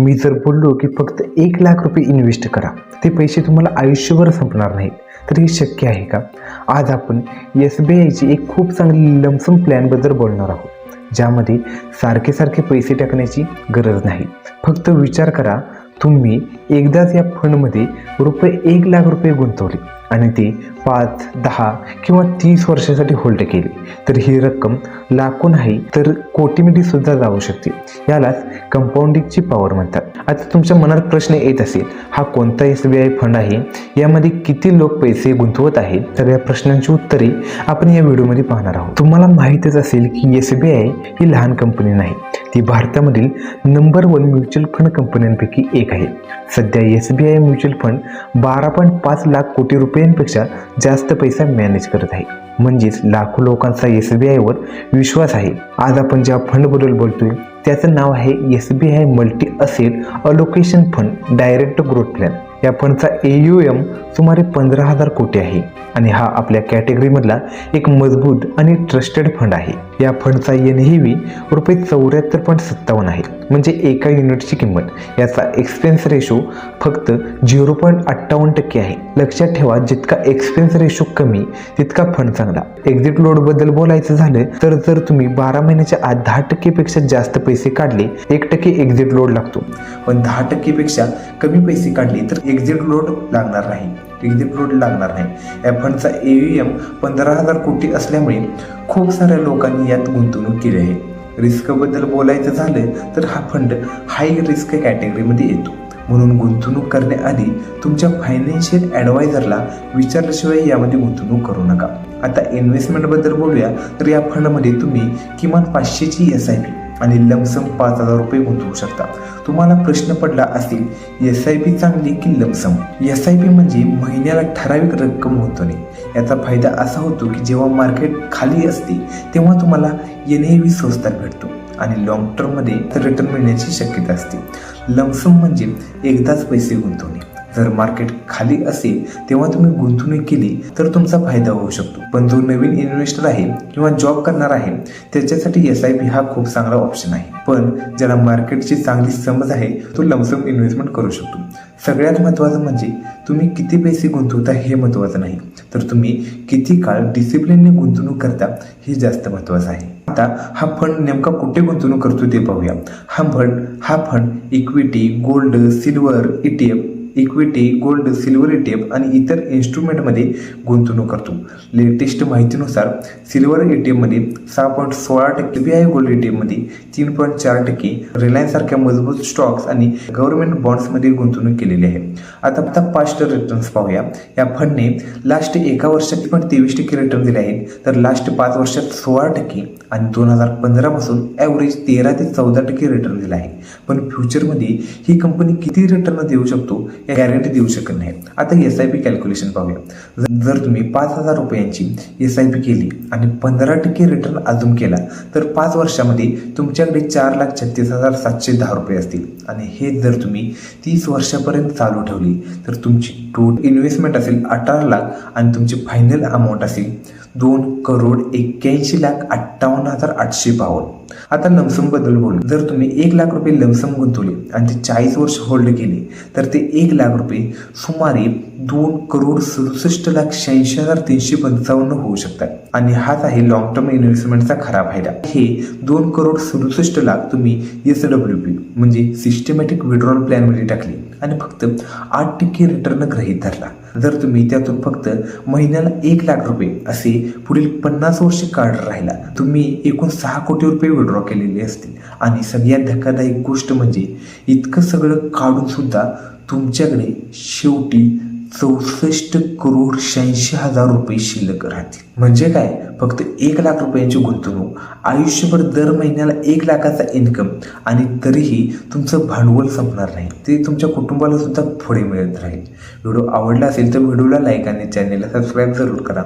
मी जर बोललो की फक्त 1,00,000 रुपये इन्व्हेस्ट करा, ते पैसे तुम्हाला आयुष्यभर संपणार नाहीत, तर हे शक्य आहे का? आज आपण SBIची एक खूप चांगली लमसम प्लॅनबद्दल बोलणार आहोत, ज्यामध्ये सारखे सारखे पैसे टाकण्याची गरज नाही. फक्त विचार करा, तुम्ही एकदाच या फंडमध्ये ₹1,00,000 गुंतवले आणि ते 5, 10 किंवा 30 वर्षासाठी होल्ड केले, तर ही रक्कम लाखो नाही तर कोटीमध्ये सुद्धा जाऊ शकते. यालाच कंपाऊंडिंगची पॉवर म्हणतात. आता तुमच्या मनात प्रश्न येत असेल, हा कोणता SBI फंड आहे, यामध्ये किती लोक पैसे गुंतवत आहेत? तर या प्रश्नांची उत्तरे आपण या व्हिडिओमध्ये पाहणार आहोत. तुम्हाला माहीतच असेल की SBI ही लहान कंपनी नाही, ती भारतामधील नंबर 1 म्युच्युअल फंड कंपन्यांपैकी एक आहे. सध्या SBI म्युच्युअल फंड 12.5 लाख कोटी रुपयांपेक्षा जास्त पैसा मॅनेज करत आहे. म्हणजेच लाखो लोकांचा SBI वर विश्वास आहे. आज आपण ज्या फंडबद्दल बोलतोय त्याचं नाव आहे SBI multi asset allocation fund direct growth plan. या फंडचा AUM सुमारे 15,000 कोटी आहे आणि हा आपल्या कॅटेगरीमधला एक मजबूत आणि ट्रस्टेड फंड आहे. या फंडचा NAV ₹74.57 आहे, म्हणजे एका युनिटची किंमत. याचा एक्सपेन्स रेशो फक्त 0.58% आहे. लक्षात ठेवा, जितका एक्सपेन्स रेशो कमी तितका फंड चांगला. एक्झिट लोडबद्दल बोलायचं झालं तर जर तुम्ही 12 महिन्याच्या आत 10% पेक्षा जास्त पैसे काढले, 1% एक्झिट लोड लागतो. पण 10% पेक्षा कमी पैसे काढले तर एक्झिट लोड लागणार नाही. या फंडचा AUM 15,000 कोटी असल्यामुळे खूप साऱ्या लोकांनी यात गुंतवणूक केली आहे. रिस्कबद्दल बोलायचं झालं तर हा फंड हाय रिस्क कॅटेगरीमध्ये येतो. म्हणून गुंतवणूक करण्याआधी तुमच्या फायनान्शियल ॲडवायझरला विचारल्याशिवाय यामध्ये गुंतवणूक करू नका. आता इन्व्हेस्टमेंटबद्दल बोलूया तर या फंडमध्ये तुम्ही किमान 500ची SIP आणि लमसम 5,000 रुपये गुंतवू शकता. तुम्हाला प्रश्न पडला असेल, SIP चांगली की लमसम? SIP म्हणजे महिन्याला ठराविक रक्कम गुंतवणे. याचा फायदा असा होतो की जेव्हा मार्केट खाली असते तेव्हा तुम्हाला NAV स्वस्तात भेटतो आणि लॉंग टर्ममध्ये रिटर्न मिळण्याची शक्यता असते. लमसम म्हणजे एकदाच पैसे गुंतवणे. जर मार्केट खाली असेल तेव्हा तुम्ही गुंतवणूक केली तर तुमचा फायदा होऊ शकतो. पण जो नवीन इन्व्हेस्टर आहे किंवा जॉब करणार आहे त्याच्यासाठी SIP हा खूप चांगला ऑप्शन आहे. पण ज्याला मार्केटची चांगली समज आहे तो लमसम इन्व्हेस्टमेंट करू शकतो. सगळ्यात महत्त्वाचं म्हणजे तुम्ही किती पैसे गुंतवता हे महत्त्वाचं नाही, तर तुम्ही किती काळ डिसिप्लिनने गुंतवणूक करता हे जास्त महत्त्वाचं आहे. आता हा फंड नेमका कुठे गुंतवणूक करतो ते पाहूया. हा fund equity, gold, silver ETF आणि इतर इन्स्ट्रुमेंटमध्ये गुंतवणूक करतो. लेटेस्ट माहितीनुसार सिल्वर ETF मध्ये 6.16%, SBI गोल्ड ETF मध्ये 3.4%, रिलायन्स सारख्या मजबूत स्टॉक्स आणि गव्हर्नमेंट बॉन्ड्समध्ये गुंतवणूक केलेली आहे. आता पास्ट रिटर्न्स पाहूया. या फंडने लास्ट एका वर्षात पण 23% रिटर्न दिले आहेत, तर लास्ट 5 वर्षात 16% आणि 2015 पासून ॲव्हरेज 13 ते 14% रिटर्न दिला आहे. पण फ्युचरमध्ये ही कंपनी किती रिटर्न देऊ शकतो या गॅरंटी देऊ शकत नाही. आता SIP कॅल्क्युलेशन पाहूया. जर तुम्ही 5,000 रुपयांची SIP केली आणि 15% रिटर्न अजून केला तर 5 वर्षामध्ये तुमच्याकडे 4,36,710 रुपये असतील. आणि हे जर तुम्ही 30 वर्षापर्यंत चालू ठेवली तर तुमची टोटल इन्व्हेस्टमेंट असेल 18 लाख आणि तुमची फायनल अमाऊंट असेल 2,81,58,852. आता लमसम बद्दल बोलू. जर तुम्ही 1,00,000 रुपये लमसम गुंतवले आणि ते 40 वर्ष होल्ड केले तर ते 1,00,000 रुपये सुमारे 2,67,86,355 होऊ शकतात. आणि हाच आहे लॉंग टर्म इन्व्हेस्टमेंटचा खरा फायदा. हे 2,67,00,000 तुम्ही SWP म्हणजे सिस्टमॅटिक विड्रॉल प्लॅनमध्ये टाकले आणि फक्त 8% रिटर्न गृहीत धरला. जर तुम्ही त्यातून फक्त महिन्याला 1,00,000 रुपये असे पुढील 50 वर्षे काढत राहिला, तुम्ही एकूण 6 कोटी रुपये विड्रॉ केलेले असतील. आणि सगळ्यात धक्कादायक गोष्ट म्हणजे इतकं सगळं काढून सुद्धा तुमच्याकडे शेवटी 64,86,000 रुपये शिल्लक राहतील. म्हणजे काय, फक्त 1,00,000 रुपयांची गुंतवणूक, आयुष्यभर दर महिन्याला 1,00,000चा इन्कम आणि तरीही तुमचं भांडवल संपणार नाही. ते तुमच्या कुटुंबाला सुद्धा पुढे मिळत राहील. व्हिडिओ आवडला असेल तर व्हिडिओला लाईक आणि चॅनेलला सबस्क्राईब जरूर करा.